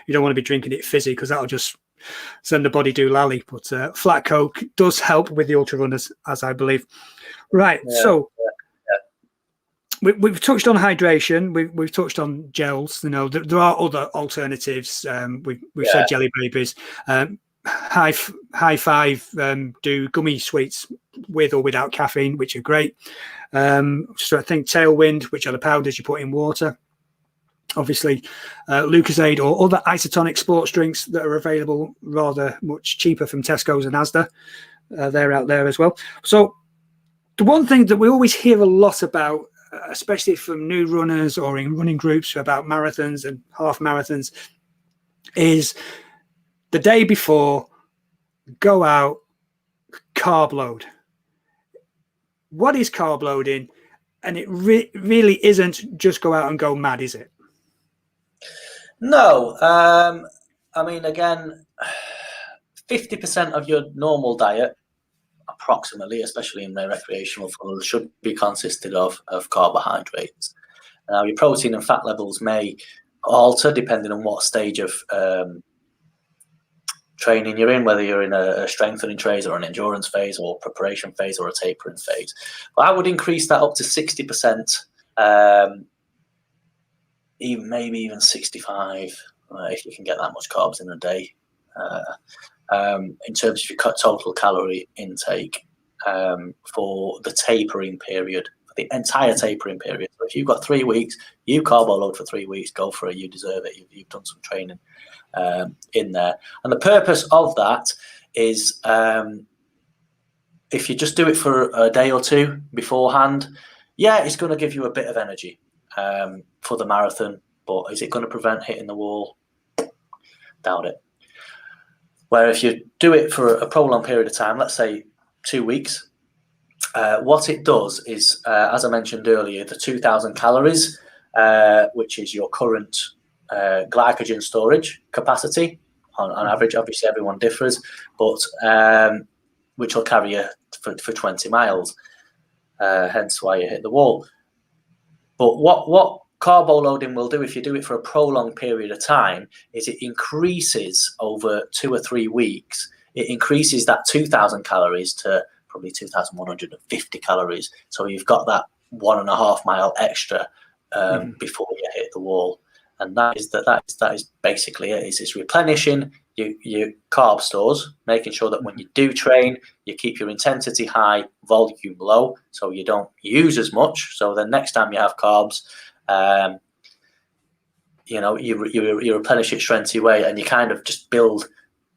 A: want to be drinking it fizzy, because that'll just send the body do lally. But flat Coke does help with the ultra runners, as I believe. Right, so. We've touched on hydration. We've touched on gels. There are other alternatives. We've said jelly babies. High Five do gummy sweets with or without caffeine, which are great. So I think Tailwind, which are the powders you put in water. Obviously, Lucozade or other isotonic sports drinks that are available rather much cheaper from Tesco's and Asda. They're out there as well. So the one thing that we always hear a lot about, especially from new runners or in running groups about marathons and half marathons, is the day before, go out, carb load. What is carb loading? And it really isn't just go out and go mad, is it?
B: No. I mean, again, 50% of your normal diet, approximately, especially in the recreational funnel, should be consisted of carbohydrates. Now, your protein and fat levels may alter depending on what stage of training you're in, whether you're in a strengthening phase or an endurance phase or preparation phase or a tapering phase. But I would increase that up to 60%, maybe even 65, if you can get that much carbs in a day. In terms of your total calorie intake for the tapering period, for the entire tapering period. So if you've got 3 weeks, you carbo load for 3 weeks, go for it, you deserve it, you've done some training in there. And the purpose of that is if you just do it for a day or two beforehand, it's going to give you a bit of energy for the marathon, but is it going to prevent hitting the wall? Doubt it. Where if you do it for a prolonged period of time, let's say 2 weeks, what it does is, as I mentioned earlier, the 2,000 calories, which is your current glycogen storage capacity on average. Obviously, everyone differs, but which will carry you for 20 miles, hence why you hit the wall. But what carbo loading will do if you do it for a prolonged period of time is it increases over 2 or 3 weeks. It increases that 2,000 calories to probably 2,150 calories. So you've got that 1.5 mile extra before you hit the wall. And that is basically it. It's replenishing your carb stores, making sure that when you do train, you keep your intensity high, volume low, so you don't use as much. So the next time you have carbs, you replenish it strength to your weight, and you kind of just build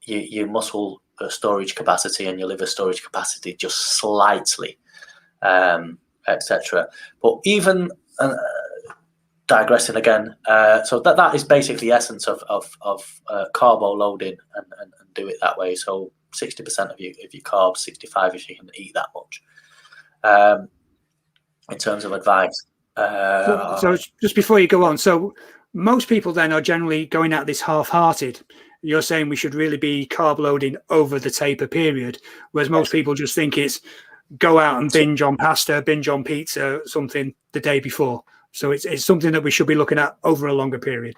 B: your muscle storage capacity and your liver storage capacity just slightly, etc. But even digressing again, so that is basically the essence of carbo loading, and do it that way. So 60% of your carbs, 65 if you can eat that much. In terms of advice.
A: So just before you go on, so most people then are generally going at this half-hearted. You're saying we should really be carb loading over the taper period, whereas most people just think it's go out and binge on pasta, binge on pizza, something the day before. So it's something that we should be looking at over a longer period.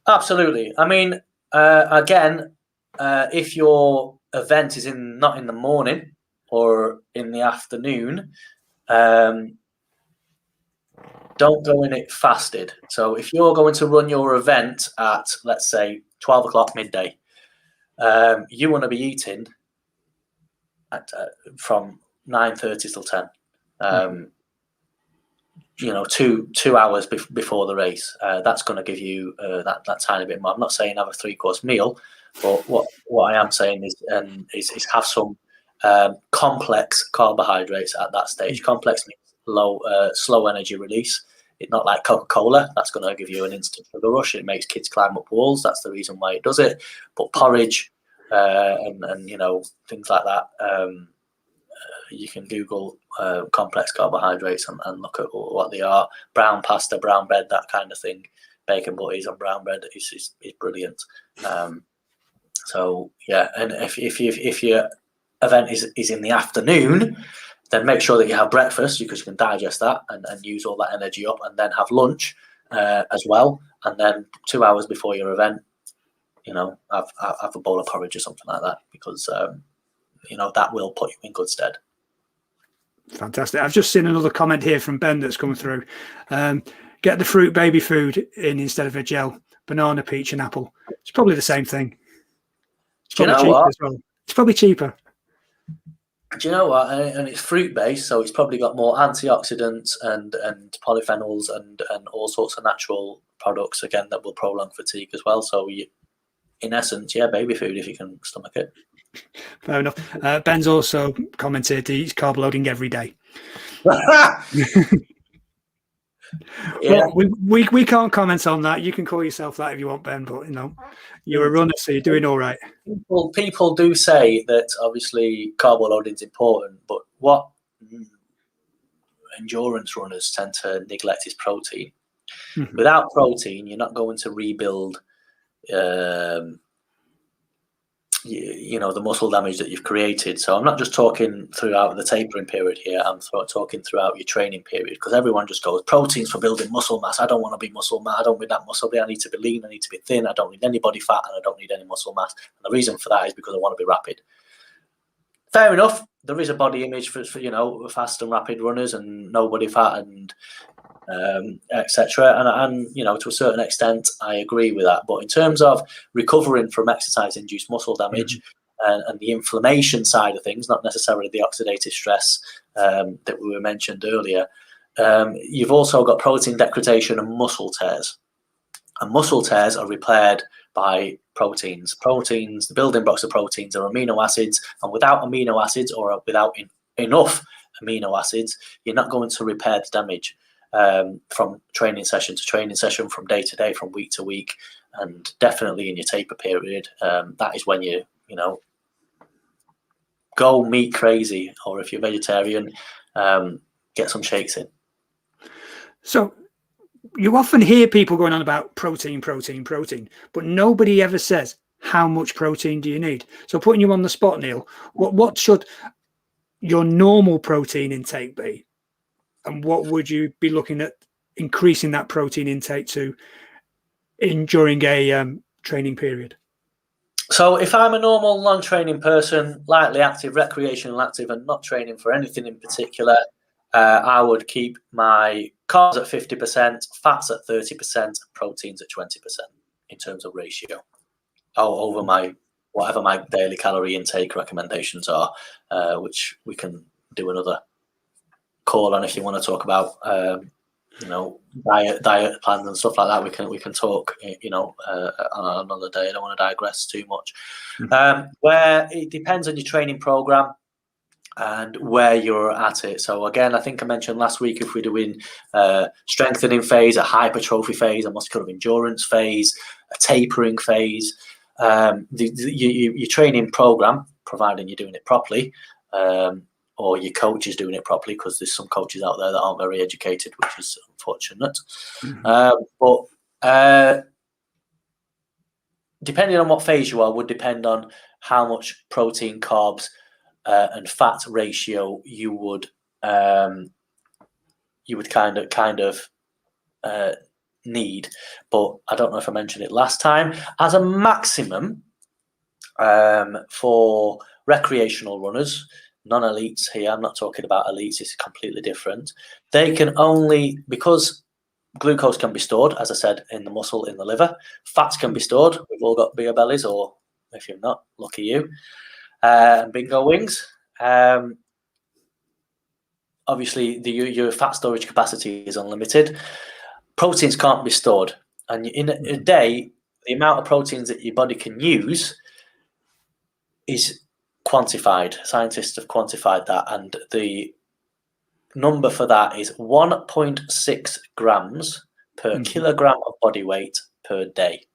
B: Absolutely. I mean, again, if your event is not in the morning or in the afternoon, don't go in it fasted. So if you're going to run your event at, let's say, 12 o'clock midday, you want to be eating at, from 9:30 till 10. 2 hours before the race. That's going to give you that tiny bit more. I'm not saying have a 3-course meal, but what I am saying is have some complex carbohydrates at that stage. Complex means slow energy release. It's not like Coca Cola. That's going to give you an instant sugar rush. It makes kids climb up walls. That's the reason why it does it. But porridge and things like that. You can Google complex carbohydrates and look at what they are. Brown pasta, brown bread, that kind of thing. Bacon butties on brown bread is brilliant. So yeah, and if your event is in the afternoon, then make sure that you have breakfast because you can digest that and use all that energy up, and then have lunch as well. And then 2 hours before your event, have a bowl of porridge or something like that, because that will put you in good stead.
A: Fantastic. I've just seen another comment here from Ben that's come through. Get the fruit baby food in instead of a gel. Banana, peach, and apple. It's probably the same thing. It's probably cheaper as well. It's probably cheaper.
B: Do you know what? And it's fruit based, so it's probably got more antioxidants and polyphenols and all sorts of natural products again that will prolong fatigue as well. So in essence, yeah, baby food if you can stomach it.
A: Fair enough. Ben's also commented he's carb loading every day. Yeah. Well, we can't comment on that. You can call yourself that if you want, Ben, but you're a runner, so you're doing all right.
B: People do say that obviously carb loading is important, but what endurance runners tend to neglect is protein. Mm-hmm. Without protein, you're not going to rebuild the muscle damage that you've created. So I'm not just talking throughout the tapering period here, I'm talking throughout your training period, because everyone just goes, proteins for building muscle mass. I don't want to be muscle mass. I don't need that muscle. I need to be lean. I need to be thin. I don't need any body fat, and I don't need any muscle mass. And the reason for that is because I want to be rapid. Fair enough. There is a body image for fast and rapid runners and no body fat and etc. And to a certain extent, I agree with that. But in terms of recovering from exercise-induced muscle damage and the inflammation side of things, not necessarily the oxidative stress that we mentioned earlier, you've also got protein degradation and muscle tears. And muscle tears are repaired by proteins. Proteins, the building blocks of proteins are amino acids, and without amino acids or without enough amino acids, you're not going to repair the damage. From training session to training session, from day to day, from week to week, and definitely in your taper period, that is when you go meat crazy, or if you're vegetarian, get some shakes in.
A: So you often hear people going on about protein, but nobody ever says how much protein do you need. So putting you on the spot, Neil, what should your normal protein intake be? And what would you be looking at increasing that protein intake to during a training period?
B: So if I'm a normal non-training person, lightly active, recreational active, and not training for anything in particular, I would keep my carbs at 50%, fats at 30%, proteins at 20% in terms of ratio. Over whatever my daily calorie intake recommendations are, which we can do another call on if you want to talk about diet plans and stuff like that. We can talk, on another day. I don't want to digress too much. Where it depends on your training program and where you're at it. So again, I think I mentioned last week, if we're doing strengthening phase, a hypertrophy phase, a muscular endurance phase, a tapering phase, your training program, providing you're doing it properly, or your coach is doing it properly, because there's some coaches out there that aren't very educated, which is unfortunate. But depending on what phase you are, would depend on how much protein, carbs, and fat ratio you would kind of need. But I don't know if I mentioned it last time. As a maximum, for recreational runners, non-elites here, I'm not talking about elites, it's completely different. They can only, because glucose can be stored, as I said, in the muscle, in the liver. Fats can be stored. We've all got beer bellies, or if you're not, lucky you. Bingo wings. Obviously, your fat storage capacity is unlimited. Proteins can't be stored. And in a day, the amount of proteins that your body can use is quantified. Scientists have quantified that, and the number for that is 1.6 grams per kilogram of body weight per day.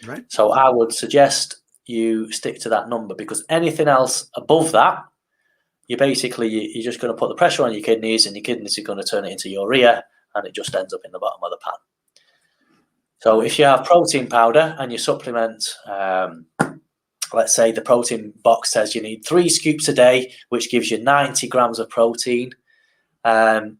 A: Right.
B: So I would suggest you stick to that number, because anything else above that, you're just going to put the pressure on your kidneys, and your kidneys are going to turn it into urea, and it just ends up in the bottom of the pan. So if you have protein powder and you supplement, let's say the protein box says you need 3 scoops a day, which gives you 90 grams of protein, and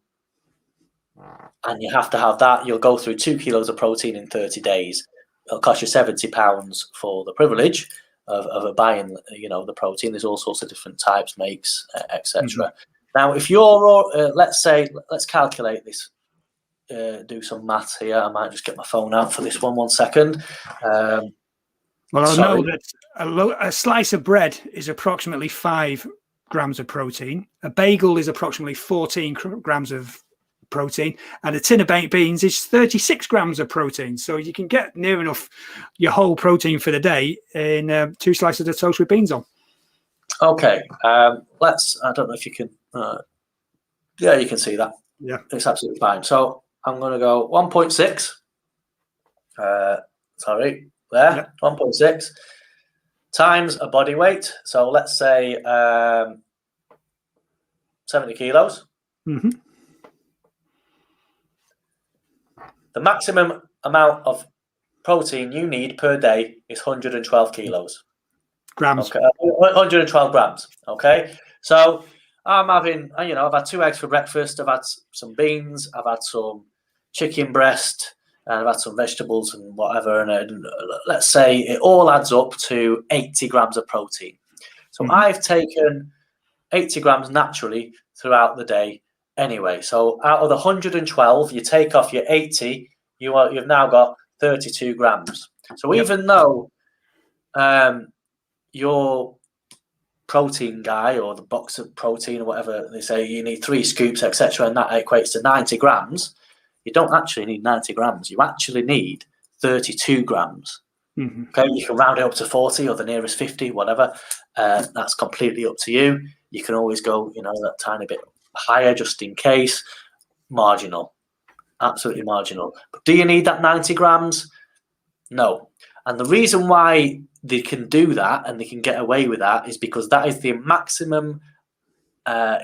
B: you have to have that, you'll go through 2 kilos of protein in 30 days. It'll cost you £70 for the privilege of buying, the protein. There's all sorts of different types, makes, etc. Now, if you're, let's calculate this. Do some maths here. I might just get my phone out for this 1 second.
A: Well, I know that a slice of bread is approximately 5 grams of protein. A bagel is approximately 14 grams of protein, and a tin of baked beans is 36 grams of protein. So you can get near enough your whole protein for the day in 2 slices of toast with beans on. Okay, I don't know if you can. Yeah, you can see that. Yeah, it's absolutely fine. So I'm going to go 1.6. Sorry, there. Yep. 1.6 times a body weight. So let's say 70 kilos. The maximum amount of protein you need per day is 112 kilos. Grams. Okay, 112 grams. Okay. So I'm having, I've had 2 eggs for breakfast. I've had some beans. I've had some chicken breast, and I've had some vegetables and whatever. And let's say it all adds up to 80 grams of protein. So I've taken 80 grams naturally throughout the day anyway. So out of the 112, you take off your 80, you've now got 32 grams. So even though your protein guy, or the box of protein, or whatever they say, you need 3 scoops, etc., and that equates to 90 grams, you don't actually need 90 grams. You actually need 32 grams. Okay, you can round it up to 40 or the nearest 50, whatever. That's completely up to you. You can always go, that tiny bit higher just in case. Marginal, absolutely marginal. But do you need that 90 grams? No. And the reason why they can do that and they can get away with that is because that is the maximum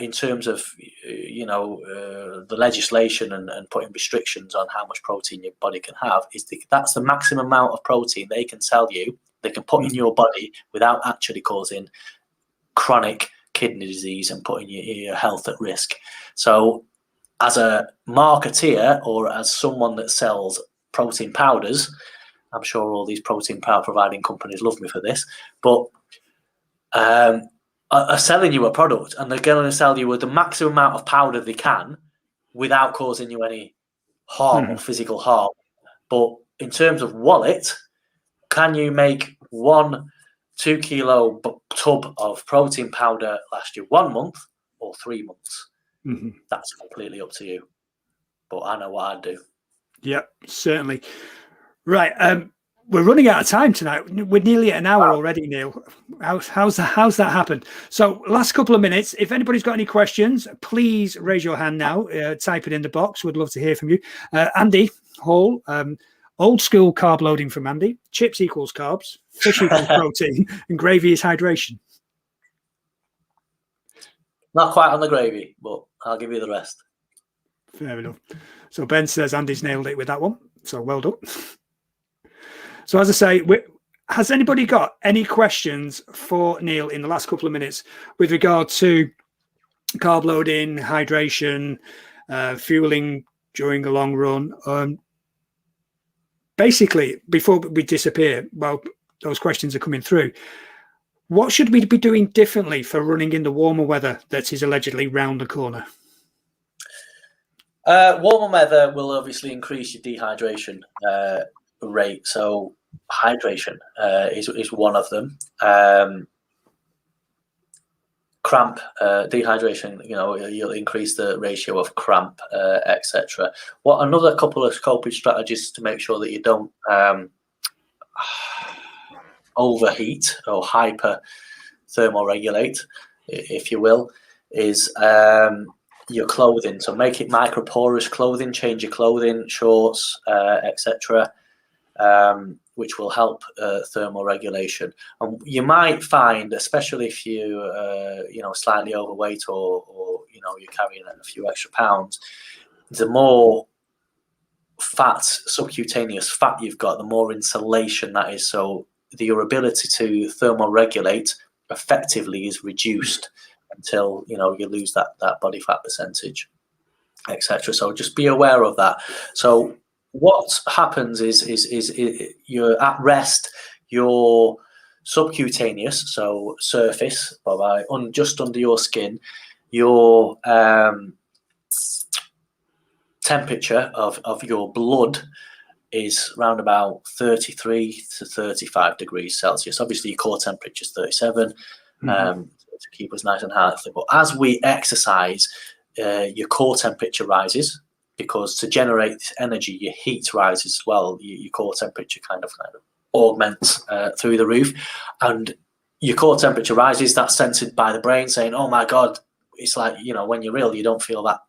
A: in terms of, the legislation and putting restrictions on how much protein your body can have. That's the maximum amount of protein they can tell you, they can put in your body without actually causing chronic kidney disease and putting your health at risk. So as a marketeer, or as someone that sells protein powders, I'm sure all these protein powder providing companies love me for this, but are selling you a product, and they're going to sell you with the maximum amount of powder they can without causing you any harm or physical harm. But in terms of wallet, can you make 1 2 kilo tub of protein powder last you 1 month or 3 months? That's completely up to you.
B: but I know what I'd do.
A: Yep, certainly. Right. We're running out of time tonight. We're nearly at an hour already, Neil. How's that happened? So last couple of minutes, if anybody's got any questions, please raise your hand now. Type it in the box. We'd love to hear from you. Andy Hall, old school carb loading from Andy. Chips equals carbs, fish equals protein, and gravy is hydration.
B: Not quite on the gravy, but I'll give you the rest.
A: Fair enough. So Ben says Andy's nailed it with that one. So well done. So as I say, has anybody got any questions for Neil in the last couple of minutes with regard to carb loading, hydration, fueling during a long run? Basically, before we disappear, well, those questions are coming through. What should we be doing differently for running in the warmer weather that is allegedly round the corner?
B: Warmer weather will obviously increase your dehydration rate. So hydration is one of them. Cramp, dehydration, you'll increase the ratio of cramp, etc. Another couple of coping strategies to make sure that you don't overheat or hyper thermoregulate, if you will, is your clothing. So make it microporous clothing, change your clothing, shorts, etc., which will help thermal regulation. And you might find, especially if you slightly overweight or you're carrying a few extra pounds, the more fat, subcutaneous fat you've got, the more insulation that is. So your ability to thermal regulate effectively is reduced until you lose that body fat percentage, etc. So just be aware of that. So what happens is you're at rest, your subcutaneous, so surface, just under your skin, your temperature of your blood is around about 33 to 35 degrees Celsius. Obviously, your core temperature is 37 to keep us nice and healthy. But as we exercise, your core temperature rises, because to generate this energy, your heat rises as well. Your core temperature kind of augments through the roof, and your core temperature rises. That's censored by the brain saying, "Oh my God!" It's like when you're ill, you don't feel that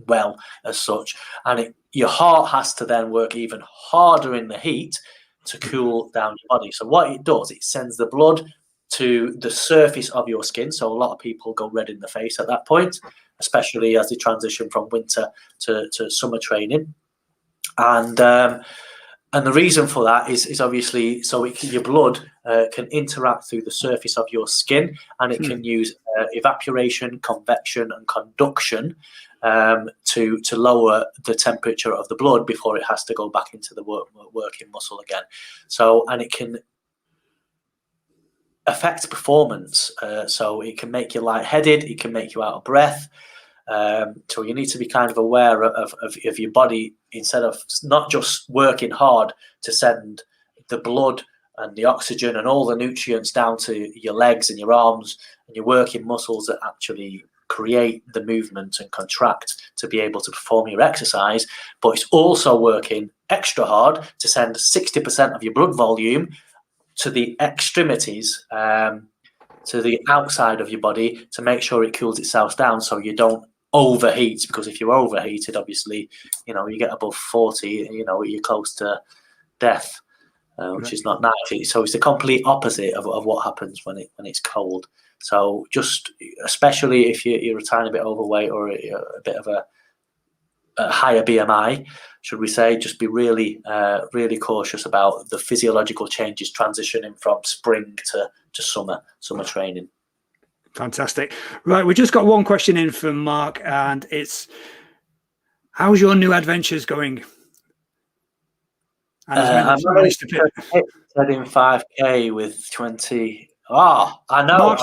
B: well as such, and your heart has to then work even harder in the heat to cool down your body. So what it does, it sends the blood to the surface of your skin. So a lot of people go red in the face at that point, especially as they transition from winter to summer training. And the reason for that is obviously so your blood can interact through the surface of your skin, and it can use evaporation, convection, and conduction to lower the temperature of the blood before it has to go back into the working muscle again. So, and it can affect performance. So it can make you lightheaded, it can make you out of breath. So you need to be kind of aware of your body, instead of not just working hard to send the blood and the oxygen and all the nutrients down to your legs and your arms and your working muscles that actually create the movement and contract to be able to perform your exercise, but it's also working extra hard to send 60% of your blood volume to the extremities, to the outside of your body, to make sure it cools itself down so you don't overheat. Because if you're overheated, obviously, you get above 40, you're close to death, which is not nice. So it's the complete opposite of what happens when it's cold. So just, especially if you're a tiny bit overweight or a bit of a higher BMI, should we say, just be really, really cautious about the physiological changes transitioning from spring to summer training.
A: Fantastic. Right, we just got one question in from Mark, and it's, how's your new adventures going?
B: I'm heading 5K with 20. Oh, I know.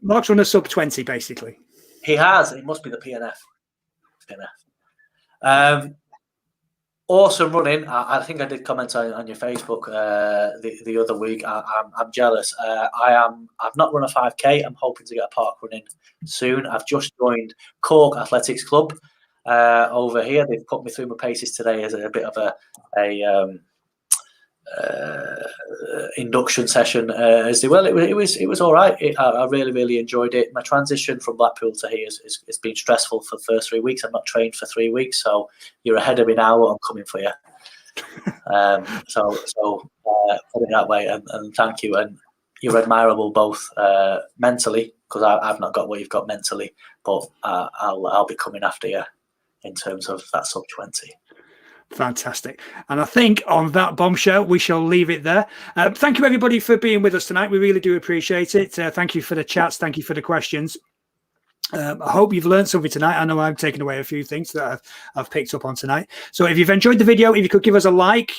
A: Mark's run a sub 20, basically.
B: He has. It must be the PNF. Awesome running. I think I did comment on your Facebook the other week. I'm jealous. I've not run a 5K. I'm hoping to get a park running soon. I've just joined Cork Athletics Club. over here. They've put me through my paces today as a bit of a induction session, as they will. It was all right. I really enjoyed it. My transition from Blackpool to here has been stressful for the first 3 weeks. I've not trained for 3 weeks, so you're ahead of me now. I'm coming for you. So put it that way, and thank you. And you're admirable both mentally, because I've not got what you've got mentally, but I'll be coming after you in terms of that sub 20.
A: Fantastic. And I think on that bombshell, we shall leave it there. Thank you, everybody, for being with us tonight. We really do appreciate it. Thank you for the chats. Thank you for the questions. I hope you've learned something tonight. I know I've taken away a few things that I've picked up on tonight. So if you've enjoyed the video, if you could give us a like.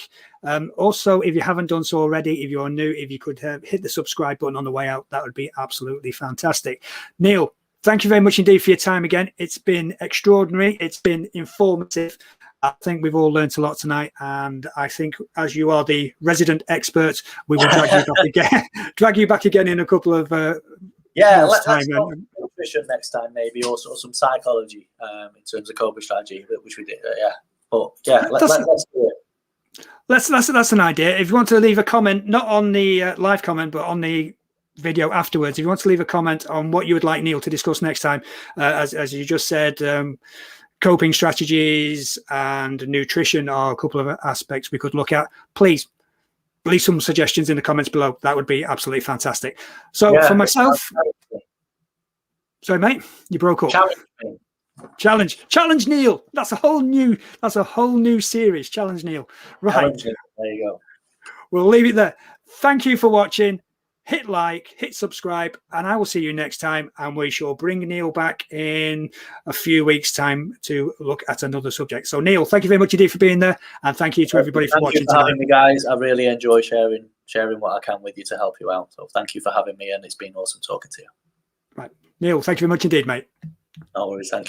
A: Also, if you haven't done so already, if you're new, if you could hit the subscribe button on the way out, that would be absolutely fantastic. Neil, thank you very much indeed for your time again. It's been extraordinary. It's been informative. I think we've all learned a lot tonight, and I think as you are the resident expert, we will drag you back again in a couple of
B: let's talk nutrition next time, maybe, also some psychology in terms of coping strategy, which we did. Let's do it.
A: That's an idea. If you want to leave a comment, not on the live comment, but on the video afterwards, if you want to leave a comment on what you would like Neil to discuss next time, as you just said, coping strategies and nutrition are a couple of aspects we could look at. Please leave some suggestions in the comments below. That would be absolutely fantastic. So for myself, sorry mate, you broke up. Challenge Neil. That's a whole new series. Challenge Neil. Right.
B: There you go.
A: We'll leave it there. Thank you for watching. Hit like, hit subscribe, and I will see you next time. And we shall bring Neil back in a few weeks' time to look at another subject. So, Neil, thank you very much indeed for being there, and thank you to everybody for watching.
B: Thank you for having me, guys. I really enjoy sharing what I can with you to help you out. So, thank you for having me, and it's been awesome talking to you.
A: Right, Neil, thank you very much indeed, mate.
B: No worries. Thank you.